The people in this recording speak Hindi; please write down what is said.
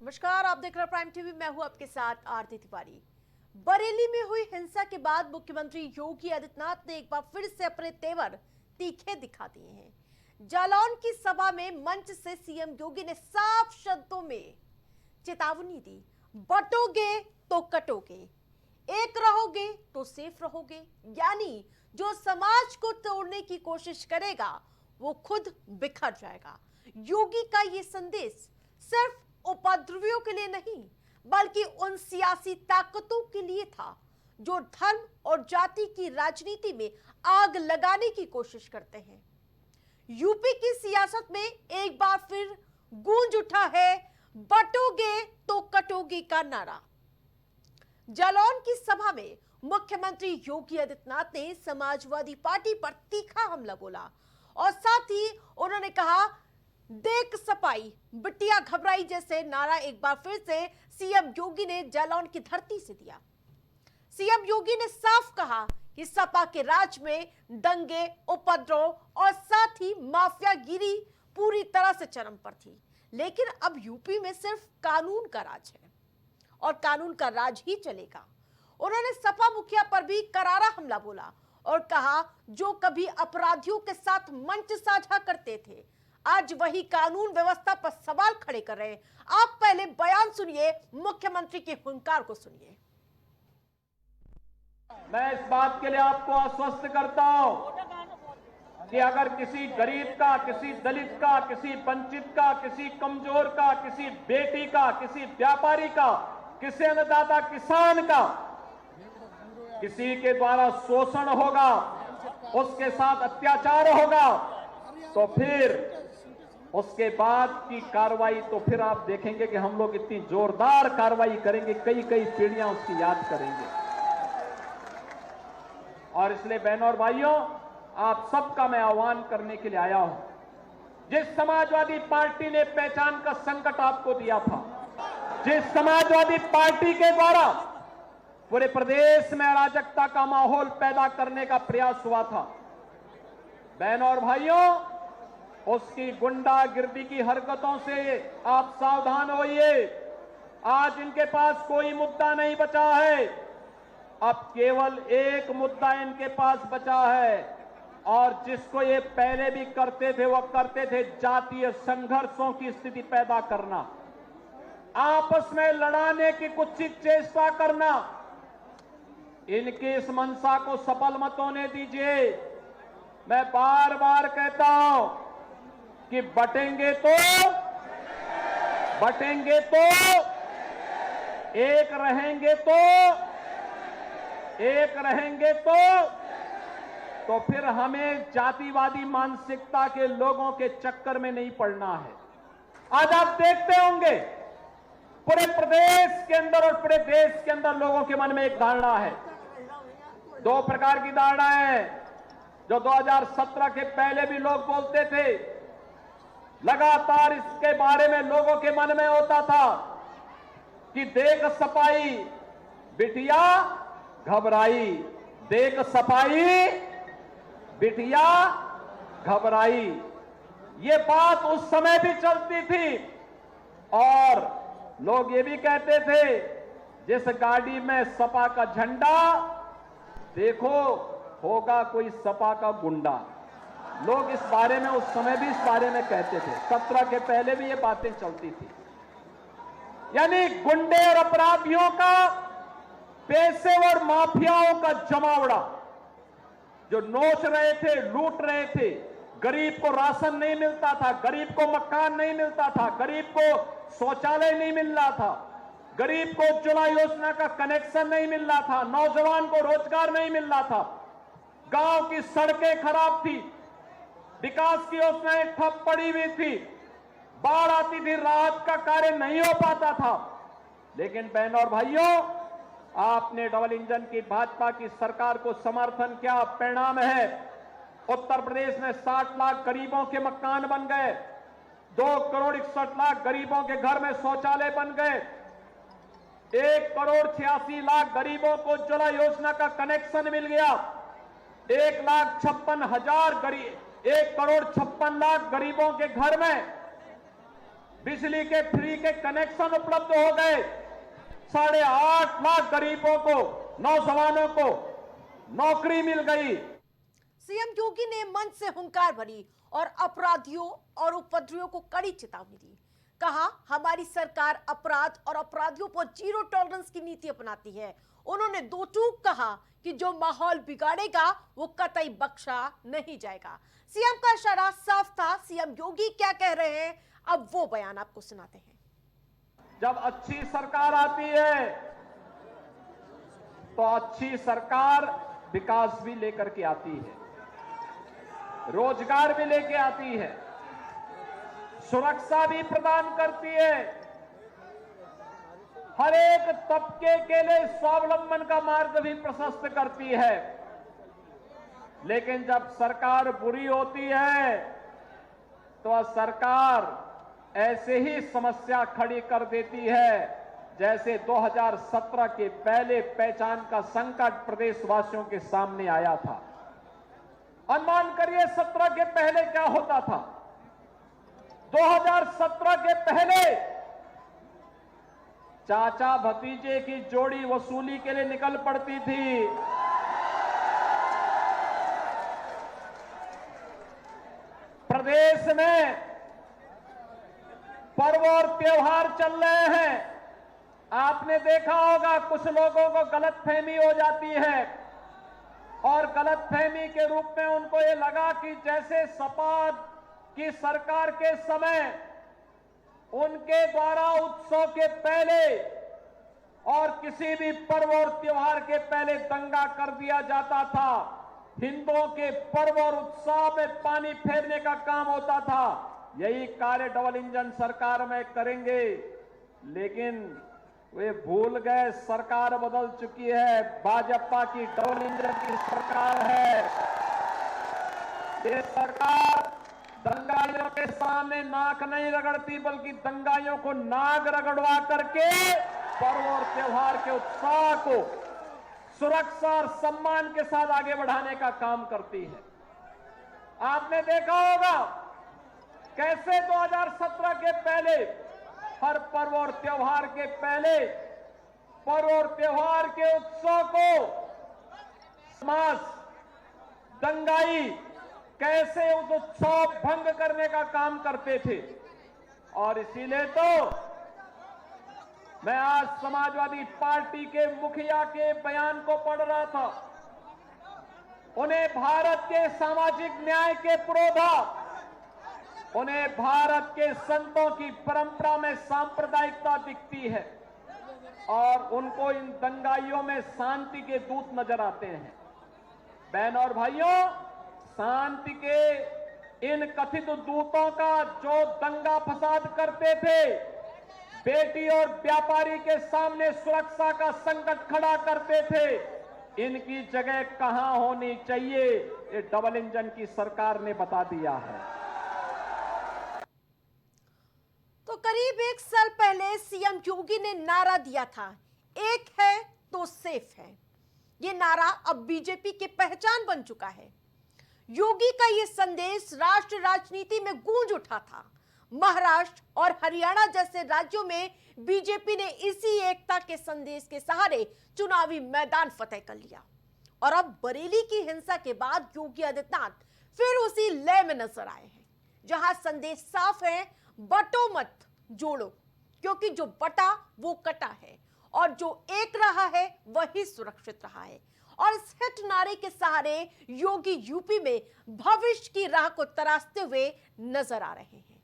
नमस्कार, आप देख रहे हैं प्राइम टीवी। मैं हूं आपके साथ आरती तिवारी। बरेली में हुई हिंसा के बाद मुख्यमंत्री योगी आदित्यनाथ ने एक बार फिर से अपने तेवर तीखे दिखा दिए हैं। जालौन की सभा में मंच से सीएम योगी ने साफ शब्दों में चेतावनी दी, बटोगे तो कटोगे, एक रहोगे तो सेफ रहोगे। यानी जो समाज को तोड़ने की कोशिश करेगा वो खुद बिखर जाएगा। योगी का ये संदेश सिर्फ उपद्रवियों के लिए नहीं बल्कि उन सियासी ताकतों के लिए था जो धर्म और जाति की राजनीति में आग लगाने की कोशिश करते हैं। यूपी की सियासत में एक बार फिर गूंज उठा है बटोगे तो कटोगे का नारा। जालौन की सभा में मुख्यमंत्री योगी आदित्यनाथ ने समाजवादी पार्टी पर तीखा हमला बोला और साथ ही उन्होंने कहा, देख सपाई बिटिया घबराई जैसे नारा एक बार फिर से सीएम योगी ने जालौन की धरती से दिया। सीएम योगी ने साफ कहा कि सपा के राज में दंगे, उपद्रव और साथ ही माफियागिरी पूरी तरह से चरम पर थी, लेकिन अब यूपी में सिर्फ कानून का राज है और कानून का राज ही चलेगा। उन्होंने सपा मुखिया पर भी करारा हमला बोला और कहा, जो कभी अपराधियों के साथ मंच साझा करते थे आज वही कानून व्यवस्था पर सवाल खड़े कर रहे हैं। आप पहले बयान सुनिए, मुख्यमंत्री के हुंकार को सुनिए। मैं इस बात के लिए आपको आश्वस्त करता हूं कि अगर किसी गरीब का, किसी दलित का, किसी वंचित का, किसी कमजोर का, किसी बेटी का, किसी व्यापारी का, किसी अन्नदाता किसान का किसी के द्वारा शोषण होगा, उसके साथ अत्याचार होगा, तो फिर उसके बाद की कार्रवाई तो फिर आप देखेंगे कि हम लोग इतनी जोरदार कार्रवाई करेंगे, कई कई पीढ़ियां उसकी याद करेंगे। और इसलिए बहनों और भाइयों, आप सबका मैं आह्वान करने के लिए आया हूं। जिस समाजवादी पार्टी ने पहचान का संकट आपको दिया था, जिस समाजवादी पार्टी के द्वारा पूरे प्रदेश में अराजकता का माहौल पैदा करने का प्रयास हुआ था, बहनों और भाइयों, उसकी गुंडागिर्दी की हरकतों से आप सावधान होइए। आज इनके पास कोई मुद्दा नहीं बचा है, अब केवल एक मुद्दा इनके पास बचा है और जिसको ये पहले भी करते थे, वो करते थे जातीय संघर्षों की स्थिति पैदा करना, आपस में लड़ाने की कुत्सित चेष्टा करना। इनकी इस मंशा को सफल मत होने दीजिए। मैं बार बार कहता हूं कि बटेंगे तो एक रहेंगे तो फिर हमें जातिवादी मानसिकता के लोगों के चक्कर में नहीं पड़ना है। आज आप देखते होंगे पूरे प्रदेश के अंदर और पूरे देश के अंदर लोगों के मन में एक धारणा है, दो प्रकार की धारणा है जो 2017 के पहले भी लोग बोलते थे। लगातार इसके बारे में लोगों के मन में होता था कि देख सपाई बिटिया घबराई, देख सपाई बिटिया घबराई। ये बात उस समय भी चलती थी और लोग ये भी कहते थे, जिस गाड़ी में सपा का झंडा देखो होगा कोई सपा का गुंडा। लोग इस बारे में उस समय भी इस बारे में कहते थे, 17 के पहले भी ये बातें चलती थी। यानी गुंडे और अपराधियों का, पेशेवर माफियाओं का जमावड़ा जो नोच रहे थे, लूट रहे थे। गरीब को राशन नहीं मिलता था, गरीब को मकान नहीं मिलता था, गरीब को शौचालय नहीं मिल रहा था, गरीब को उज्ज्वला योजना का कनेक्शन नहीं मिल रहा था, नौजवान को रोजगार नहीं मिल रहा था, गांव की सड़कें खराब थी, विकास की योजनाएं ठप पड़ी हुई थी, बाढ़ आती थी, राहत का कार्य नहीं हो पाता था। लेकिन बहनों और भाइयों, आपने डबल इंजन की भाजपा की सरकार को समर्थन किया, परिणाम है उत्तर प्रदेश में 60 लाख गरीबों के मकान बन गए, 2 करोड़ 61 लाख गरीबों के घर में शौचालय बन गए, 1 करोड़ 86 लाख गरीबों को उज्ज्वला योजना का कनेक्शन मिल गया, 1 करोड़ 56 लाख गरीबों के घर में बिजली के फ्री के कनेक्शन उपलब्ध हो गए, 8.5 लाख गरीबों को, नौजवानों को नौकरी मिल गई। सीएम योगी ने मंच से हुंकार भरी और अपराधियों और उपद्रवियों को कड़ी चेतावनी दी। कहा, हमारी सरकार अपराध और अपराधियों पर जीरो टॉलरेंस की नीति अपनाती है। उन्होंने दो टूक कहा कि जो माहौल बिगाड़ेगा वो कतई बख्शा नहीं जाएगा। सीएम का इशारा साफ था। सीएम योगी क्या कह रहे हैं, अब वो बयान आपको सुनाते हैं। जब अच्छी सरकार आती है तो अच्छी सरकार विकास भी लेकर के आती है, रोजगार भी लेके आती है, सुरक्षा भी प्रदान करती है, हर एक तबके के लिए स्वावलंबन का मार्ग भी प्रशस्त करती है। लेकिन जब सरकार बुरी होती है तो सरकार ऐसे ही समस्या खड़ी कर देती है जैसे 2017 के पहले पहचान का संकट प्रदेशवासियों के सामने आया था। अनुमान करिए 17 के पहले क्या होता था। 2017 के पहले चाचा भतीजे की जोड़ी वसूली के लिए निकल पड़ती थी। प्रदेश में पर्व और त्योहार चल रहे हैं। आपने देखा होगा कुछ लोगों को गलतफहमी हो जाती है और गलतफहमी के रूप में उनको ये लगा कि जैसे सपा की सरकार के समय उनके द्वारा उत्सव के पहले और किसी भी पर्व और त्योहार के पहले दंगा कर दिया जाता था, हिंदुओं के पर्व और उत्सव में पानी फेरने का काम होता था। यही कार्य डबल इंजन सरकार में करेंगे, लेकिन वे भूल गए सरकार बदल चुकी है। भाजपा की डबल इंजन की सरकार है। ये सरकार दंगाइयों के सामने नाक नहीं रगड़ती, बल्कि दंगाइयों को नाक रगड़वा करके पर्व और त्योहार के उत्साह को सुरक्षा और सम्मान के साथ आगे बढ़ाने का काम करती है। आपने देखा होगा कैसे 2017 के पहले हर पर्व और त्योहार के पहले पर्व और त्योहार के उत्सव को समाज दंगाई कैसे उस उत्सव भंग करने का काम करते थे। और इसीलिए तो मैं आज समाजवादी पार्टी के मुखिया के बयान को पढ़ रहा था। उन्हें भारत के सामाजिक न्याय के पुरोधा, उन्हें भारत के संतों की परंपरा में सांप्रदायिकता दिखती है और उनको इन दंगाइयों में शांति के दूत नजर आते हैं। बहन और भाइयों, शांति के इन कथित दूतों का जो दंगा फसाद करते थे, बेटी और व्यापारी के सामने सुरक्षा का संकट खड़ा करते थे, इनकी जगह कहां होनी चाहिए, ये डबल इंजन की सरकार ने बता दिया है। तो करीब 1 साल पहले सीएम योगी ने नारा दिया था, एक है तो सेफ है। ये नारा अब बीजेपी की पहचान बन चुका है। योगी का ये संदेश राष्ट्र राजनीति में गूंज उठा था। महाराष्ट्र और हरियाणा जैसे राज्यों में बीजेपी ने इसी एकता के संदेश के सहारे चुनावी मैदान फतेह कर लिया। और अब बरेली की हिंसा के बाद योगी आदित्यनाथ फिर उसी लय में नजर आए हैं, जहां संदेश साफ है, बटो मत जोड़ो, क्योंकि जो बटा वो कटा है और जो एक रहा है वही सुरक्षित रहा है। और इस हिट नारे के सहारे योगी यूपी में भविष्य की राह को तराशते हुए नजर आ रहे हैं।